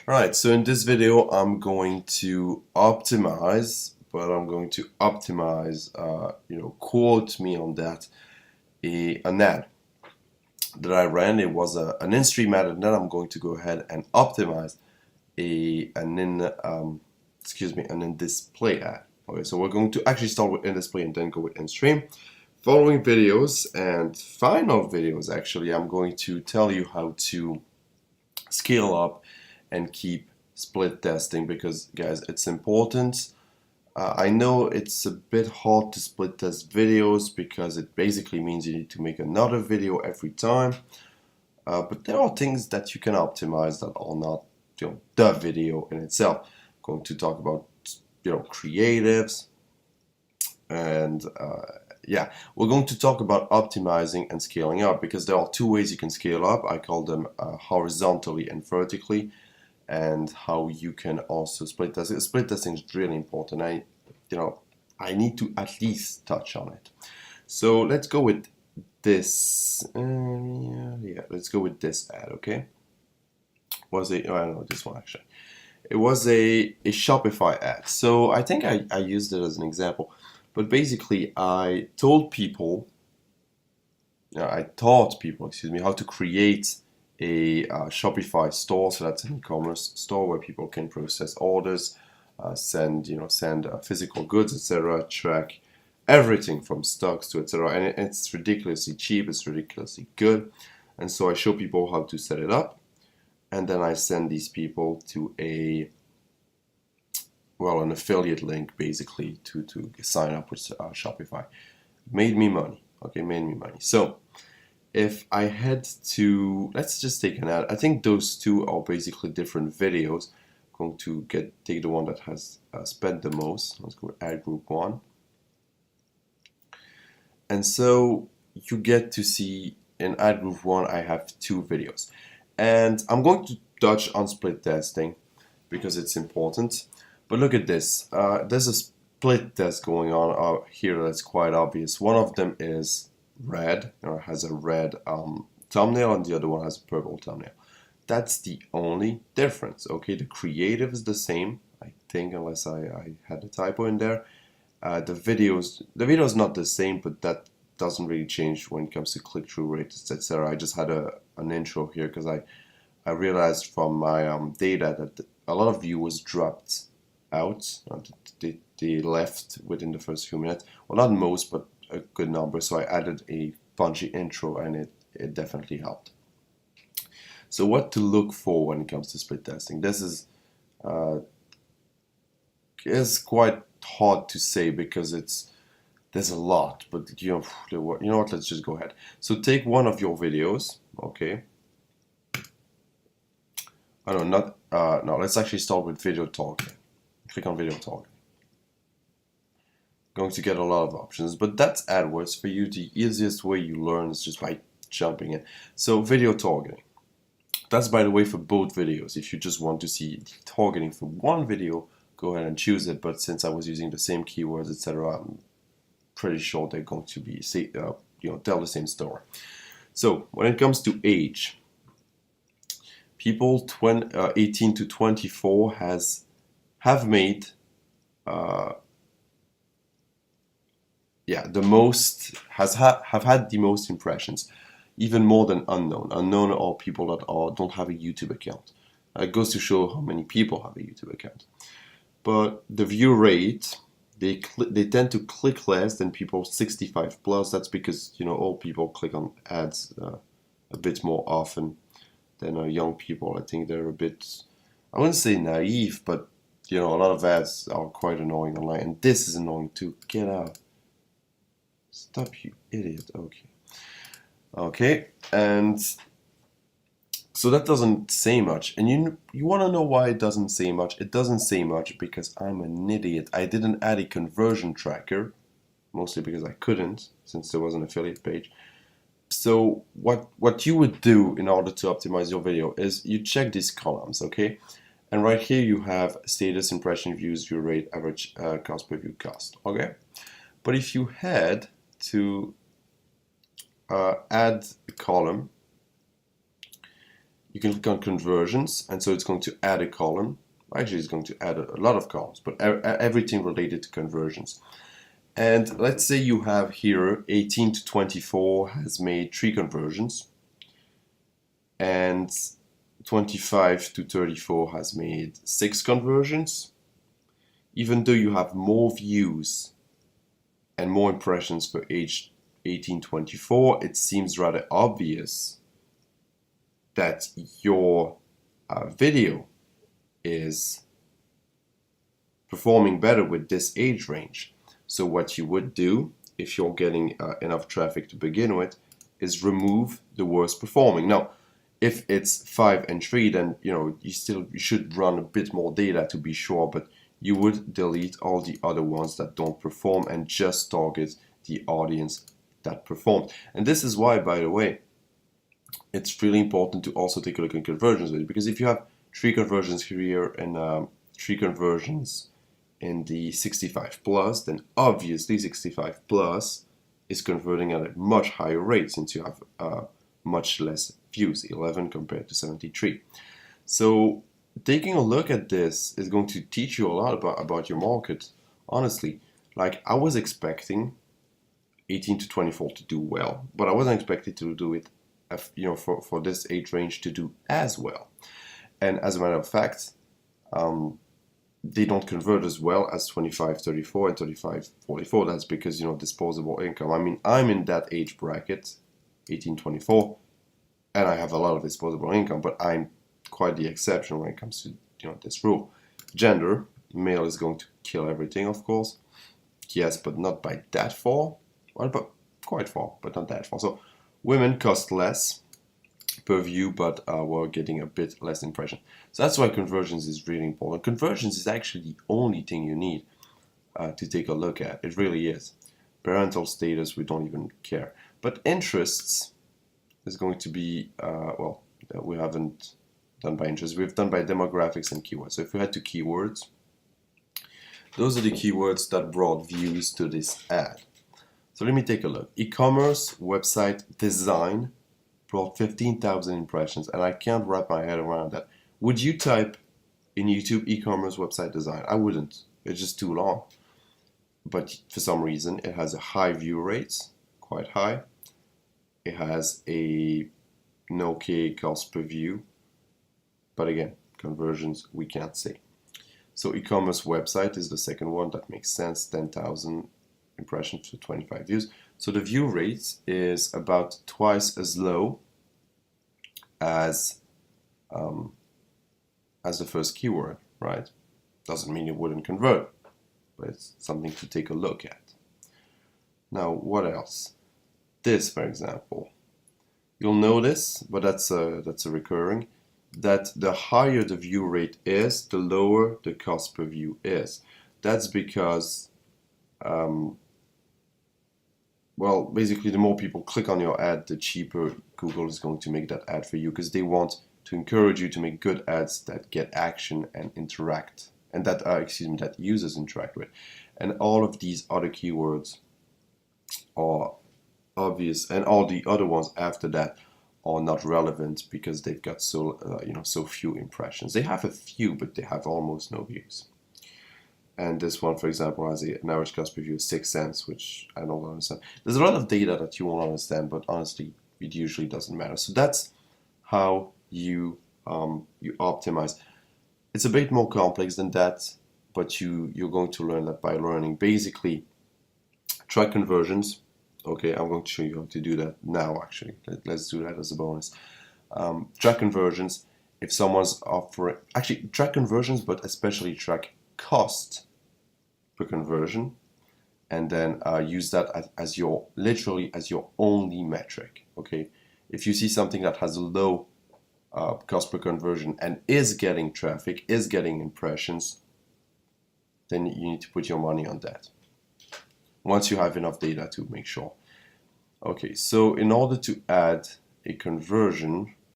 Alright, so in this video I'm going to optimize, quote me on that, an ad that I ran. It was an in-stream ad, and then I'm going to go ahead and optimize an in-display ad. Okay, so we're going to actually start with in-display and then go with in-stream. Following videos and final videos, actually, I'm going to tell you how to scale up and keep split testing, because guys, it's important. I know it's a bit hard to split test videos because it basically means you need to make another video every time, but there are things that you can optimize that are not the video in itself. I'm going to talk about creatives, and yeah, we're going to talk about optimizing and scaling up, because there are two ways you can scale up. I call them horizontally and vertically, and how you can also split testing. Split testing is really important. I need to at least touch on it. So let's go with this. Let's go with this ad. Okay. I don't know this one actually. It was a Shopify ad. So I think I used it as an example. But basically, I taught people, how to create a Shopify store. So that's an e-commerce store where people can process orders, send physical goods, etc., track everything from stocks to etc. And it's ridiculously cheap. It's ridiculously good. And so I show people how to set it up, and then I send these people to an affiliate link, basically, to sign up with Shopify. Made me money. Okay, made me money. So if I had to, let's just take an ad. I think those two are basically different videos. I'm going to take the one that has spent the most. Let's go with ad group 1. And so you get to see in ad group 1 I have 2 videos. And I'm going to touch on split testing because it's important. But look at this. There's a split test going on here that's quite obvious. One of them is red, has a red thumbnail, and the other one has a purple thumbnail. That's the only difference. Okay, the creative is the same, I think, unless I had a typo in there. The video is not the same, but that doesn't really change when it comes to click-through rates, etc. I just had an intro here because I realized from my data that a lot of viewers dropped out. They left within the first few minutes. Well, not most, but a good number. So I added a punchy intro, and it definitely helped. So what to look for when it comes to split testing? This is quite hard to say because there's a lot, but you know what? Let's just go ahead. So take one of your videos, okay? No, let's actually start with video targeting. Click on video targeting. Going to get a lot of options, but that's AdWords. For you, the easiest way you learn is just by jumping in. So video targeting. That's, by the way, for both videos. If you just want to see the targeting for one video, go ahead and choose it. But since I was using the same keywords, etc., I'm pretty sure they're going to be tell the same story. So when it comes to age, people 18 to 24 have made the most, have had the most impressions, even more than unknown. Unknown are people that don't have a YouTube account. It goes to show how many people have a YouTube account. But the view rate, they tend to click less than people 65 plus. That's because old people click on ads a bit more often than young people. I think they're a bit, I wouldn't say naive, but a lot of ads are quite annoying online, and this is annoying too. Get out. Stop, you idiot. Okay, and so that doesn't say much. And you want to know why it doesn't say much? It doesn't say much because I'm an idiot. I didn't add a conversion tracker, mostly because I couldn't, since there was an affiliate page. So what you would do in order to optimize your video is you check these columns, okay? And right here you have status, impression, views, view rate, average cost per view cost, okay? But if you head to add a column. You can click on conversions, and so it's going to add a column. Actually, it's going to add a lot of columns, but everything related to conversions. And let's say you have here 18 to 24 has made 3 conversions, and 25 to 34 has made 6 conversions. Even though you have more views and more impressions for age 18-24, it seems rather obvious that your video is performing better with this age range. So what you would do, if you're getting enough traffic to begin with, is remove the worst performing. Now, if it's 5 and 3, then you should run a bit more data to be sure, but you would delete all the other ones that don't perform and just target the audience that performed. And this is why, by the way, it's really important to also take a look at conversions, because if you have 3 conversions here and 3 conversions in the 65 plus, then obviously 65 plus is converting at a much higher rate since you have much less views, 11 compared to 73. So taking a look at this is going to teach you a lot about your market. Honestly, like I was expecting 18 to 24 to do well, but I wasn't expecting to do it, for this age range to do as well. And as a matter of fact, they don't convert as well as 25-34 and 35-44. That's because, disposable income. I mean, I'm in that age bracket, 18-24, and I have a lot of disposable income, but I'm quite the exception when it comes to, this rule. Gender, male is going to kill everything, of course. Yes, but not by that far. Well, but quite far, but not that far. So women cost less per view, but we're getting a bit less impression. So that's why conversions is really important. Conversions is actually the only thing you need to take a look at. It really is. Parental status, we don't even care. But interests is going to be, we haven't done by interests. We've done by demographics and keywords. So if we head to keywords, those are the keywords that brought views to this ad. So let me take a look. E-commerce, website, design brought 15,000 impressions, and I can't wrap my head around that. Would you type in YouTube e-commerce website design? I wouldn't. It's just too long. But for some reason, it has a high view rates, quite high. It has a okay cost per view. But again, conversions, we can't say. So e-commerce website is the second one. That makes sense. 10,000 impressions to 25 views. So the view rate is about twice as low as the first keyword, right? Doesn't mean it wouldn't convert, but it's something to take a look at. Now, what else? This, for example, you'll notice, but that's a recurring, that the higher the view rate is, the lower the cost per view is. That's because basically the more people click on your ad, the cheaper Google is going to make that ad for you, because they want to encourage you to make good ads that get action and interact, and that users interact with. And all of these other keywords are obvious, and all the other ones after that are not relevant because they've got so few impressions. They have a few, but they have almost no views. And this one, for example, has an average cost per view of 6 cents, which I don't understand. There's a lot of data that you won't understand, but honestly, it usually doesn't matter. So that's how you optimize. It's a bit more complex than that, but you're going to learn that by learning. Basically, track conversions. Okay, I'm going to show you how to do that now, actually. Let's do that as a bonus. Track conversions. If someone's offering... Actually, track conversions, but especially track cost per conversion, and then use that as your only metric. Okay, if you see something that has a low cost per conversion and is getting traffic, is getting impressions, then you need to put your money on that once you have enough data to make sure. Okay, so in order to add a conversion,